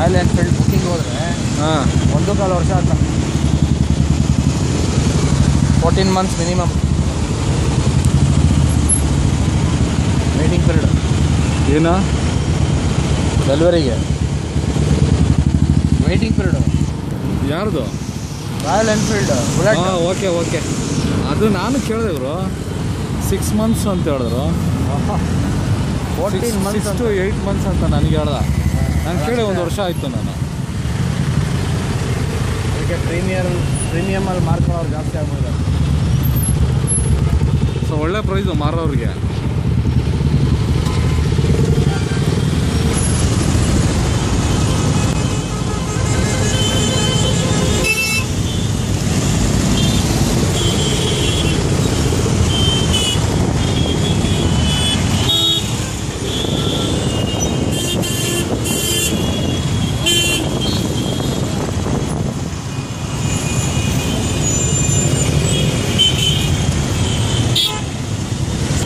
Royal Enfield booking ಹೋದರೆ 1.25 ವರ್ಷ ಅಂತ 14 months ಮಿನಿಮಮ್ ವೇಟಿಂಗ್ ಪೀರಿಯಡ್. ಏನು ಡೆಲಿವರಿಗೆ ವೇಟಿಂಗ್ ಪೀರಿಯಡು. ಯಾರ್ದು? Royal Enfield bullet. Okay okay, ಅದು ನಾನು ಕೇಳಿದೆ ಇವರು 6 months ಅಂತ ಹೇಳಿದ್ರು. 14 months to 8 months ಅಂತ ನನಗೆ ಹೇಳ್ದ. ನಾನು ಕೇಳಿ 1 ವರ್ಷ ಆಯಿತು. ನಾನು ಅದಕ್ಕೆ ಪ್ರೀಮಿಯಮಲ್ಲಿ ಮಾರ್ಕೊಳ್ಳೋರು ಜಾಸ್ತಿ ಆಗ್ಬಿಡ್ತಾರೆ. ಸೊ ಒಳ್ಳೆ ಪ್ರೈಸು ಮಾರೋರಿಗೆ.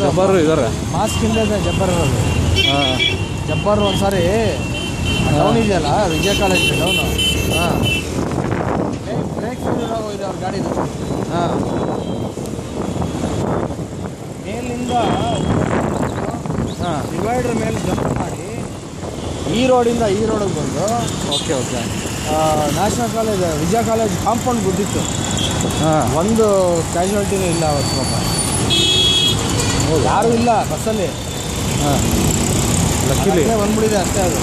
ಜಬ್ಬರು ಇದ್ದಾರೆ. ಮಾಸ್ಕಿಂದ ಜಬ್ಬರ್ ಇರೋದು. ಜಬ್ಬರ್ ಒಂದ್ಸಾರಿ ಡೌನ್ ಇದೆಯಲ್ಲ ವಿಜಯ ಕಾಲೇಜ್ ಡೌನು. ಬ್ರೇಕ್ ಫೇಲ್ಯೂರ್ ಆಗೋಗಿದೆ ಅವ್ರ ಗಾಡಿದು. ಮೇಲಿಂದ ಡಿವೈಡರ್ ಮೇಲೆ ಜಂಪ್ ಮಾಡಿ ಈ ರೋಡಿಂದ ಈ ರೋಡಿಗೆ ಬಂದು ಓಕೆ ಓಕೆ ನ್ಯಾಷನಲ್ ಕಾಲೇಜ್ ವಿಜಯ ಕಾಲೇಜ್ ಕಾಂಪೌಂಡ್ ಗುದ್ದಿತ್ತು. ಒಂದು ಕ್ಯಾಶುಯಾಲಿಟಿನೂ ಇಲ್ಲ ಅವತ್ತು ಪಾಪ. ಯಾರೂ ಇಲ್ಲ ಬಸ್ಸಲ್ಲಿ. ಲಕ್ಕಿಲಿ ಬಂದ್ಬಿಟ್ಟಿದೆ ಅಷ್ಟೇ ಅದು.